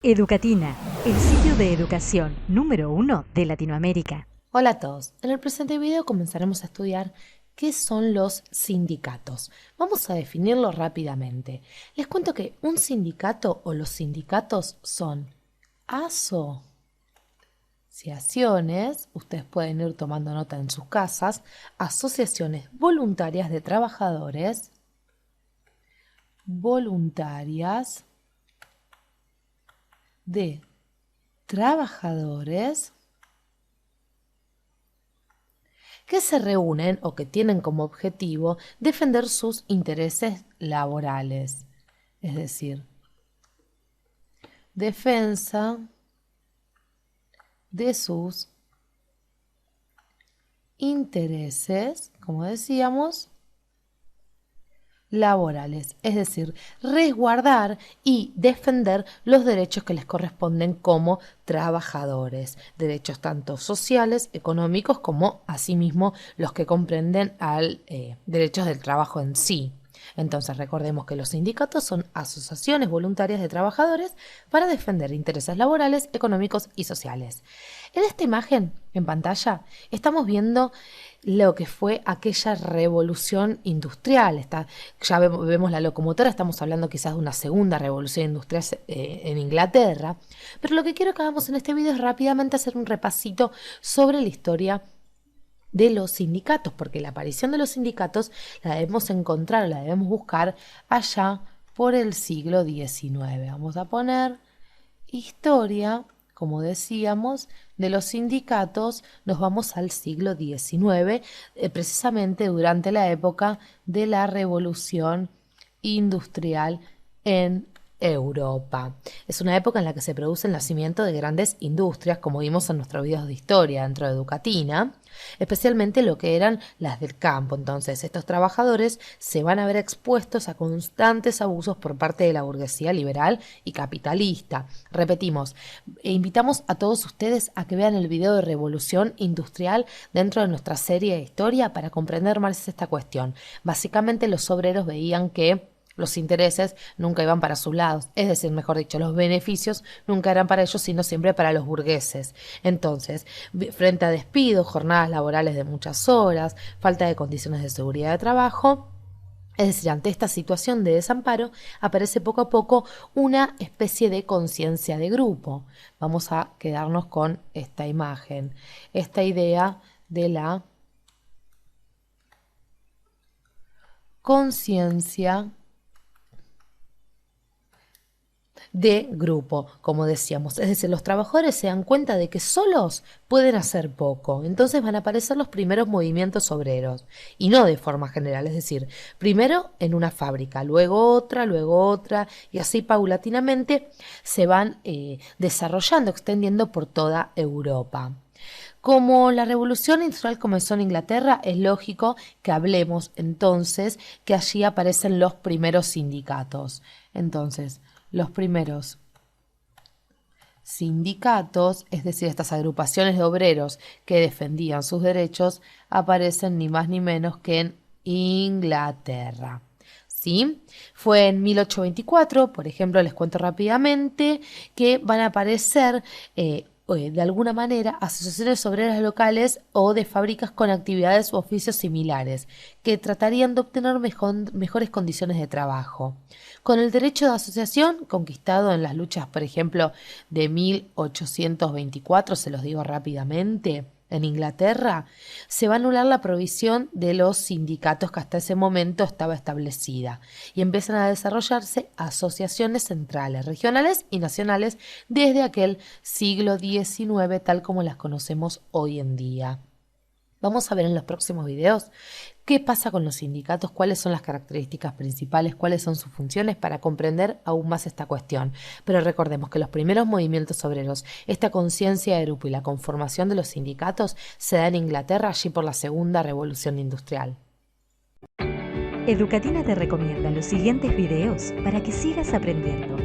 Educatina, el sitio de educación número 1 de Latinoamérica. Hola a todos, en el presente video comenzaremos a estudiar qué son los sindicatos. Vamos a definirlo rápidamente. Les cuento que un sindicato o los sindicatos son asociaciones, ustedes pueden ir tomando nota en sus casas, asociaciones voluntarias de trabajadores, que se reúnen o que tienen como objetivo defender sus intereses laborales, es decir, defensa de sus intereses, como decíamos, laborales, es decir, resguardar y defender los derechos que les corresponden como trabajadores, derechos tanto sociales, económicos, como asimismo los que comprenden al derechos del trabajo en sí. Entonces recordemos que los sindicatos son asociaciones voluntarias de trabajadores para defender intereses laborales, económicos y sociales. En esta imagen, en pantalla, estamos viendo lo que fue aquella revolución industrial. Ya vemos la locomotora, estamos hablando quizás de una segunda revolución industrial en Inglaterra, pero lo que quiero que hagamos en este video es rápidamente hacer un repasito sobre la historia de los sindicatos, porque la aparición de los sindicatos la debemos encontrar, la debemos buscar allá por el siglo XIX. Vamos a poner historia, como decíamos, de los sindicatos, nos vamos al siglo XIX, precisamente durante la época de la Revolución Industrial en Europa. Es una época en la que se produce el nacimiento de grandes industrias, como vimos en nuestros videos de historia dentro de Educatina, especialmente lo que eran las del campo. Entonces, estos trabajadores se van a ver expuestos a constantes abusos por parte de la burguesía liberal y capitalista. Repetimos, invitamos a todos ustedes a que vean el video de Revolución Industrial dentro de nuestra serie de historia para comprender más esta cuestión. Básicamente, los obreros veían que los intereses nunca iban para sus lados, es decir, mejor dicho, los beneficios nunca eran para ellos, sino siempre para los burgueses. Entonces, frente a despidos, jornadas laborales de muchas horas, falta de condiciones de seguridad de trabajo, es decir, ante esta situación de desamparo, aparece poco a poco una especie de conciencia de grupo. Vamos a quedarnos con esta imagen, esta idea de la conciencia de grupo, como decíamos. Es decir, los trabajadores se dan cuenta de que solos pueden hacer poco. Entonces van a aparecer los primeros movimientos obreros, y no de forma general. Es decir, primero en una fábrica, luego otra, y así paulatinamente se van desarrollando, extendiendo por toda Europa. Como la revolución industrial comenzó en Inglaterra, es lógico que hablemos entonces que allí aparecen los primeros sindicatos. Entonces, los primeros sindicatos, es decir, estas agrupaciones de obreros que defendían sus derechos, aparecen ni más ni menos que en Inglaterra. ¿Sí? Fue en 1824, por ejemplo, les cuento rápidamente, que van a aparecer de alguna manera asociaciones obreras locales o de fábricas con actividades u oficios similares que tratarían de obtener mejores condiciones de trabajo. Con el derecho de asociación, conquistado en las luchas, por ejemplo, de 1824, se los digo rápidamente, en Inglaterra, se va a anular la provisión de los sindicatos que hasta ese momento estaba establecida y empiezan a desarrollarse asociaciones centrales, regionales y nacionales desde aquel siglo XIX, tal como las conocemos hoy en día. Vamos a ver en los próximos videos qué pasa con los sindicatos, cuáles son las características principales, cuáles son sus funciones para comprender aún más esta cuestión. Pero recordemos que los primeros movimientos obreros, esta conciencia de grupo y la conformación de los sindicatos se da en Inglaterra allí por la Segunda Revolución Industrial. Educatina te recomienda los siguientes videos para que sigas aprendiendo.